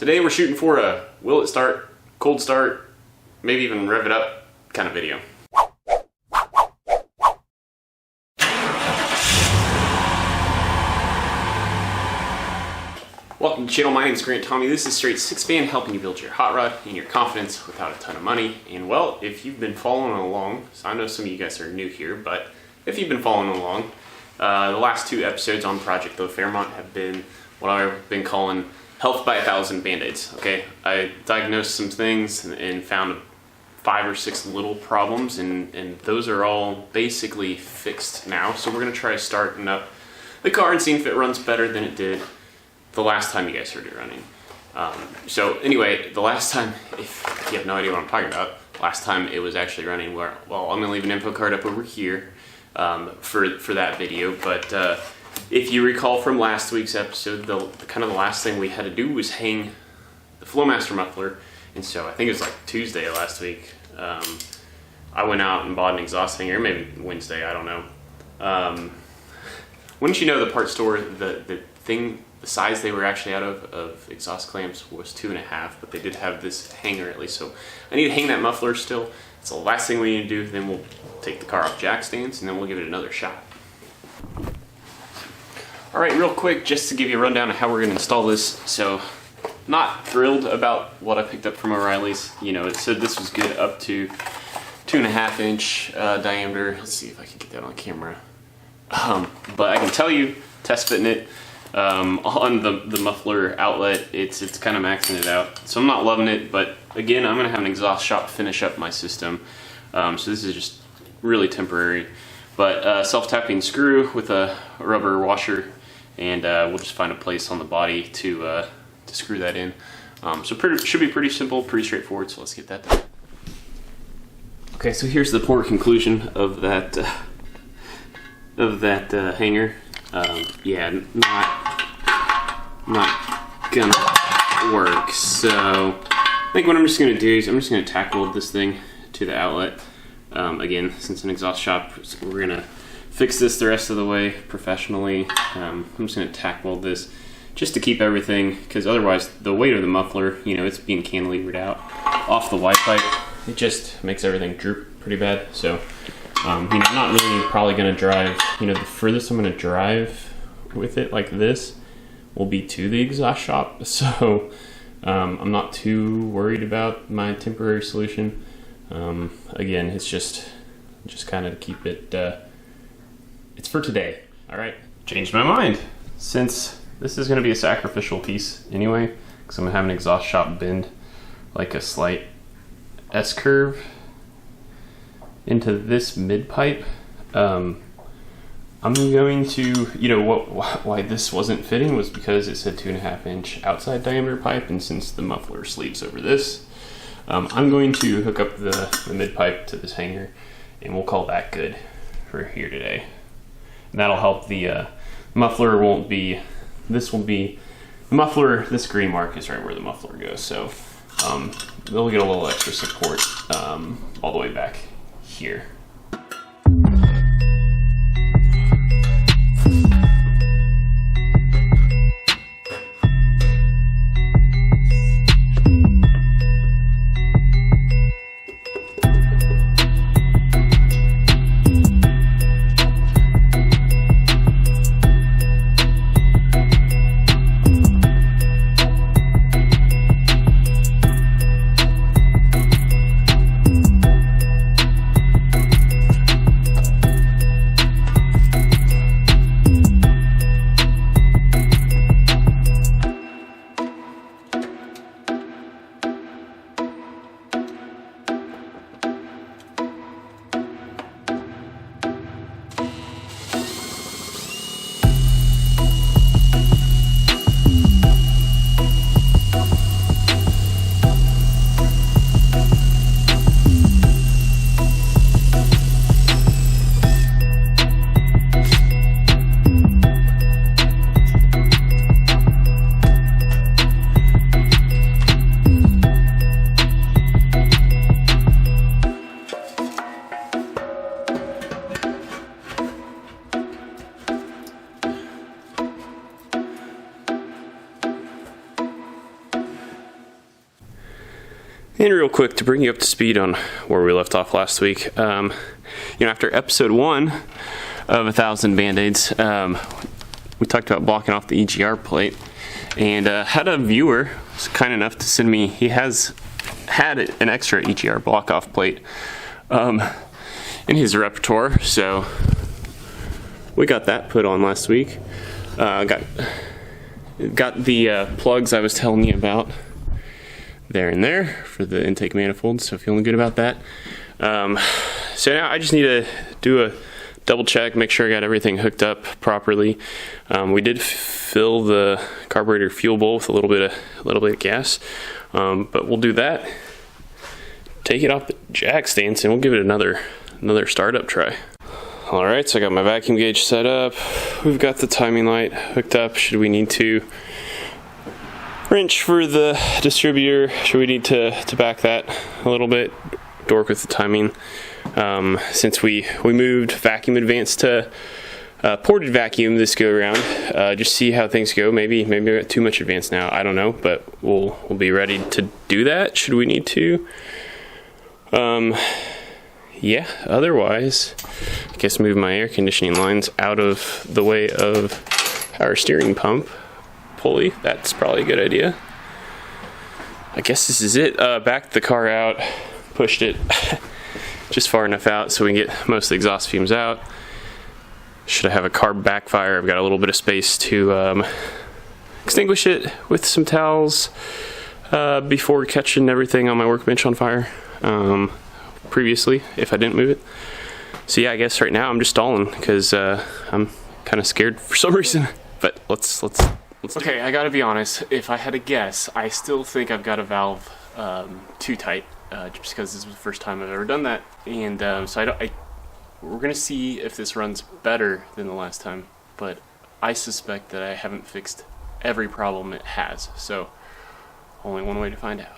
Today we're shooting for a will it start, cold start, maybe even rev it up kind of video. Welcome to the channel. My name is Grant Tommy. This is Straight Six Band, helping you build your hot rod and your confidence without a ton of money. And well, if you've been following along, so I know some of you guys are new here, but if you've been following along, the last two episodes on Project Fairmont have been what I've been calling health by 1,000 band-aids. Okay, I diagnosed some things and found 5 or 6 little problems, and those are all basically fixed now. So we're gonna try starting up the car and seeing if it runs better than it did the last time you guys heard it running. So anyway, the last time, if you have no idea what I'm talking about, last time it was actually running well, I'm gonna leave an info card up over here for that video. But if you recall from last week's episode, the last thing we had to do was hang the Flowmaster muffler. And so I think it was like Tuesday last week, I went out and bought an exhaust hanger, maybe Wednesday, I don't know. Wouldn't you know, the parts store, the size they were actually out of exhaust clamps was 2.5, but they did have this hanger at least. So I need to hang that muffler still. It's the last thing we need to do. Then we'll take the car off jack stands and then we'll give it another shot. All right, real quick, just to give you a rundown of how we're gonna install this. So, not thrilled about what I picked up from O'Reilly's. You know, it said this was good up to 2.5 inch diameter. Let's see if I can get that on camera. But I can tell you, test fitting it, on the muffler outlet, it's kind of maxing it out. So I'm not loving it, but again, I'm gonna have an exhaust shop finish up my system. So this is just really temporary. But self-tapping screw with a rubber washer, and we'll just find a place on the body to screw that in. So should be pretty simple, pretty straightforward, so let's get that done. Okay, so here's the poor conclusion of that hanger. Yeah, not gonna work. So I think what I'm just gonna do is I'm just gonna tack weld this thing to the outlet. Again, since an exhaust shop, we're gonna fix this the rest of the way professionally. I'm just gonna tack weld this just to keep everything, because otherwise the weight of the muffler, you know, it's being cantilevered out off the Y pipe. It just makes everything droop pretty bad. So, you know, I'm not really probably gonna drive, you know, the furthest I'm gonna drive with it like this will be to the exhaust shop. So, I'm not too worried about my temporary solution. Again, it's just kind of to keep it, it's for today. All right, changed my mind. Since this is gonna be a sacrificial piece anyway, because I'm gonna have an exhaust shop bend like a slight S-curve into this mid pipe. I'm going to, you know, why this wasn't fitting was because it said 2.5 inch outside diameter pipe, and since the muffler sleeves over this, I'm going to hook up the mid pipe to this hanger, and we'll call that good for here today. And that'll help the muffler won't be, this will be, the muffler, this green mark is right where the muffler goes. So they'll get a little extra support all the way back here. And real quick, to bring you up to speed on where we left off last week, you know, after episode 1 of 1,000 Band-Aids, we talked about blocking off the EGR plate, and had a viewer was kind enough to send me, he has had an extra EGR block-off plate in his repertoire, so we got that put on last week. Got the plugs I was telling you about there and there for the intake manifold, so feeling good about that. So now I just need to do a double check, make sure I got everything hooked up properly. We did fill the carburetor fuel bowl with a little bit of gas, but we'll do that. Take it off the jack stands and we'll give it another startup try. All right, so I got my vacuum gauge set up. We've got the timing light hooked up. Should we need to wrench for the distributor? Should we need to back that a little bit? Dork with the timing. Since we moved vacuum advance to ported vacuum this go around, just see how things go. Maybe I got too much advance now. I don't know, but we'll be ready to do that. Should we need to? Yeah, otherwise, I guess move my air conditioning lines out of the way of our steering pump pulley. That's probably a good idea. I guess this is it. Backed the car out, pushed it just far enough out so we can get most of the exhaust fumes out. Should I have a carb backfire? I've got a little bit of space to extinguish it with some towels before catching everything on my workbench on fire. Previously, if I didn't move it. So yeah, I guess right now I'm just stalling because I'm kind of scared for some reason. But let's. Okay, I gotta be honest. If I had to guess, I still think I've got a valve too tight, just because this is the first time I've ever done that. And so we're gonna see if this runs better than the last time. But I suspect that I haven't fixed every problem it has. So only one way to find out.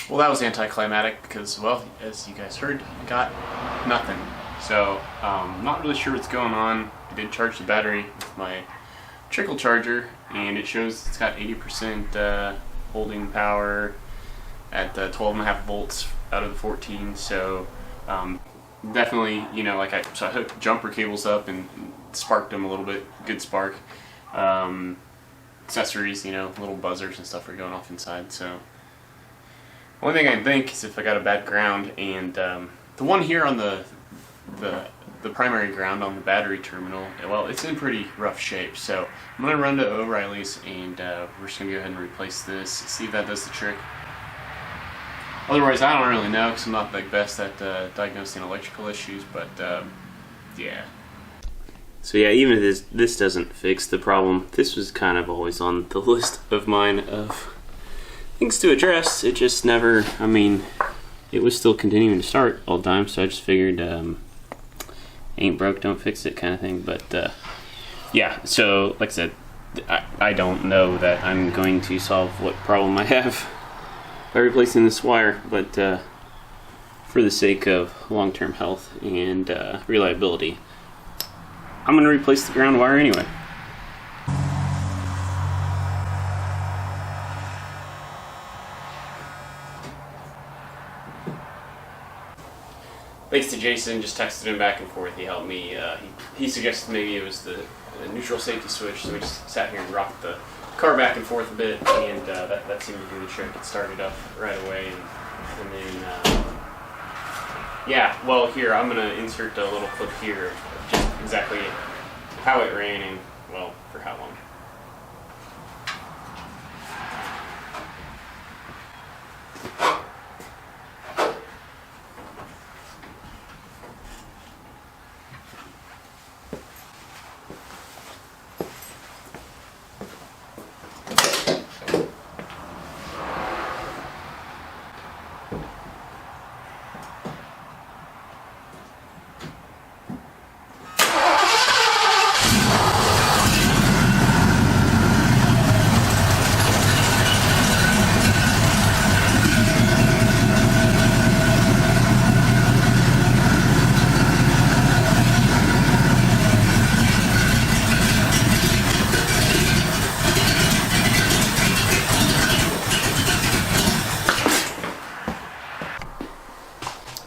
Well, that was anticlimactic because, well, as you guys heard, got nothing. So, not really sure what's going on. I did charge the battery with my trickle charger, and it shows it's got 80% holding power at 12.5 volts out of the 14. So, definitely, you know, so I hooked jumper cables up and sparked them a little bit. Good spark. Accessories, you know, little buzzers and stuff are going off inside. So, only thing I can think is if I got a bad ground, and the one here on the primary ground on the battery terminal, well, it's in pretty rough shape. So I'm gonna run to O'Reilly's, and we're just gonna go ahead and replace this. See if that does the trick. Otherwise, I don't really know because I'm not the best at diagnosing electrical issues. But yeah. So yeah, even if this doesn't fix the problem, this was kind of always on the list of mine of things to address. It just never, I mean, it was still continuing to start all the time, so I just figured ain't broke, don't fix it kind of thing. But yeah, so like I said, I don't know that I'm going to solve what problem I have by replacing this wire, but for the sake of long-term health and reliability, I'm going to replace the ground wire anyway. Thanks to Jason, just texted him back and forth. He helped me. He suggested maybe it was the neutral safety switch, so we just sat here and rocked the car back and forth a bit, and that seemed to do the trick. It started up right away, and then yeah. Well, here I'm gonna insert a little clip here, of just exactly how it ran and, well, for how long.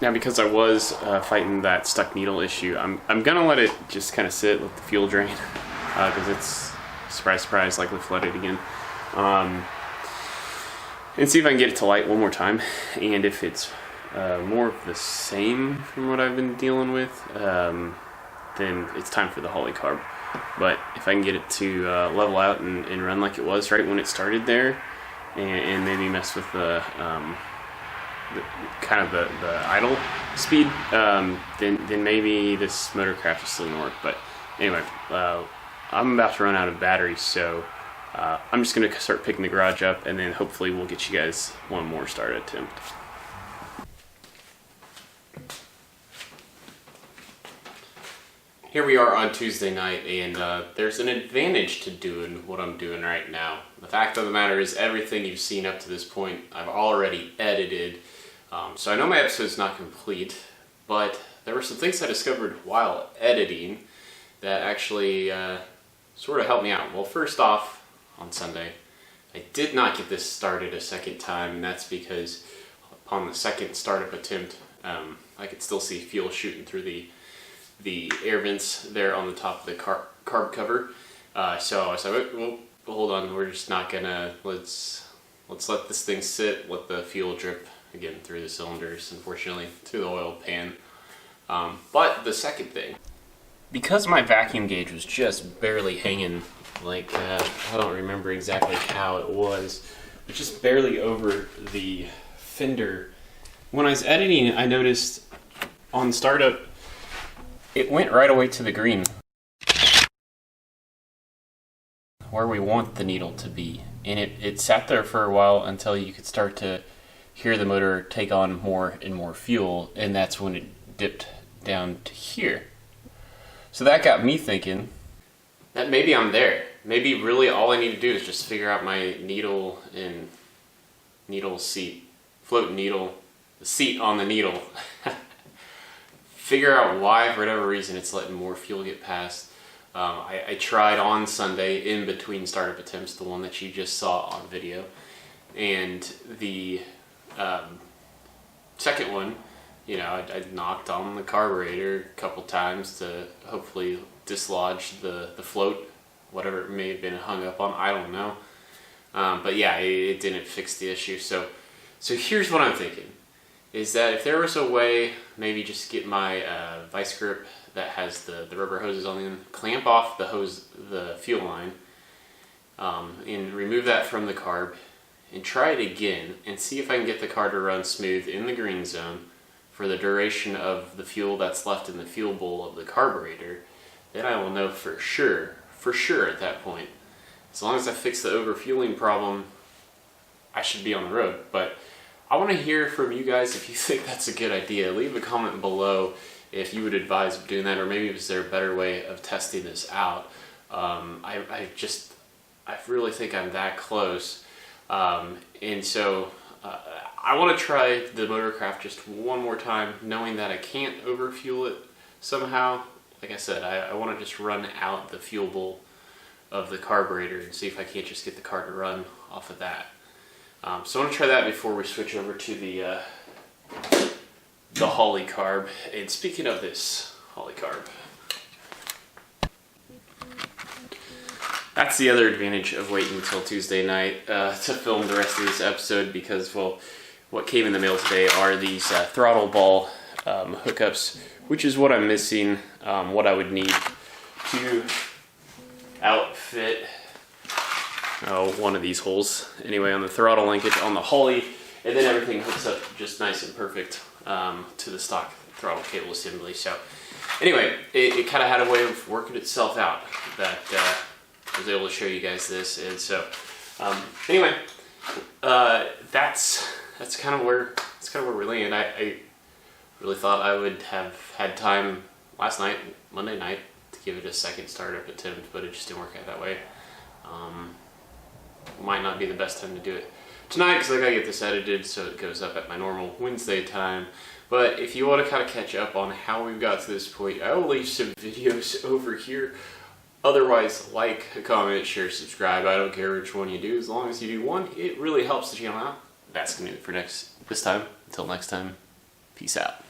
Now, because I was fighting that stuck needle issue, I'm gonna let it just kind of sit, let the fuel drain, because it's, surprise, surprise, likely flooded again. And see if I can get it to light one more time, and if it's more of the same from what I've been dealing with, then it's time for the Holley carb. But if I can get it to level out and run like it was right when it started there, and maybe mess with the kind of the idle speed, then maybe this Motorcraft is still gonna work. But anyway, I'm about to run out of batteries, so I'm just gonna start picking the garage up, and then hopefully we'll get you guys one more start attempt. Here we are on Tuesday night, and there's an advantage to doing what I'm doing right now. The fact of the matter is, everything you've seen up to this point, I've already edited. So I know my episode's not complete, but there were some things I discovered while editing that actually sort of helped me out. Well, first off, on Sunday, I did not get this started a second time, and that's because upon the second startup attempt, I could still see fuel shooting through the air vents there on the top of the carb cover. So I was like, well, hold on, we're just not gonna, let's let this thing sit, let the fuel drip again through the cylinders, unfortunately, through the oil pan. But the second thing, because my vacuum gauge was just barely hanging, like, I don't remember exactly how it was, but just barely over the fender. When I was editing, I noticed on startup, it went right away to the green, where we want the needle to be. And it sat there for a while until you could start to hear the motor take on more and more fuel, and that's when it dipped down to here. So that got me thinking that maybe I'm there. Maybe really all I need to do is just figure out my needle and needle seat, float needle, the seat on the needle. Figure out why, for whatever reason, it's letting more fuel get past. I tried on Sunday, in between startup attempts, the one that you just saw on video, and the second one, you know, I knocked on the carburetor a couple times to hopefully dislodge the float, whatever it may have been hung up on, I don't know. But yeah, it didn't fix the issue. So here's what I'm thinking, is that if there was a way, maybe just get my vice grip that has the rubber hoses on them, clamp off the fuel line, and remove that from the carb, and try it again, and see if I can get the car to run smooth in the green zone for the duration of the fuel that's left in the fuel bowl of the carburetor. Then I will know for sure at that point, as long as I fix the overfueling problem, I should be on the road. But I want to hear from you guys if you think that's a good idea. Leave a comment below if you would advise doing that, or maybe is there a better way of testing this out. I really think I'm that close. And so I want to try the Motorcraft just one more time, knowing that I can't overfuel it somehow. Like I said, I want to just run out the fuel bowl of the carburetor and see if I can't just get the car to run off of that. So I want to try that before we switch over to the Holley carb. And speaking of this Holley carb, that's the other advantage of waiting until Tuesday night to film the rest of this episode, because, well, what came in the mail today are these throttle ball hookups, which is what I'm missing, what I would need to outfit one of these holes, anyway, on the throttle linkage on the Holley, and then everything hooks up just nice and perfect to the stock throttle cable assembly. So anyway, it kind of had a way of working itself out that I was able to show you guys this. And so anyway, that's kind of where we're landing. I really thought I would have had time last night, Monday night, to give it a second startup attempt, but it just didn't work out that way. Might not be the best time to do it tonight, because I gotta get this edited so it goes up at my normal Wednesday time. But if you want to kind of catch up on how we've got to this point, I will leave some videos over here. Otherwise, like, comment, share, subscribe. I don't care which one you do, as long as you do one, it really helps the channel out. That's gonna do it for this time. Until next time, peace out.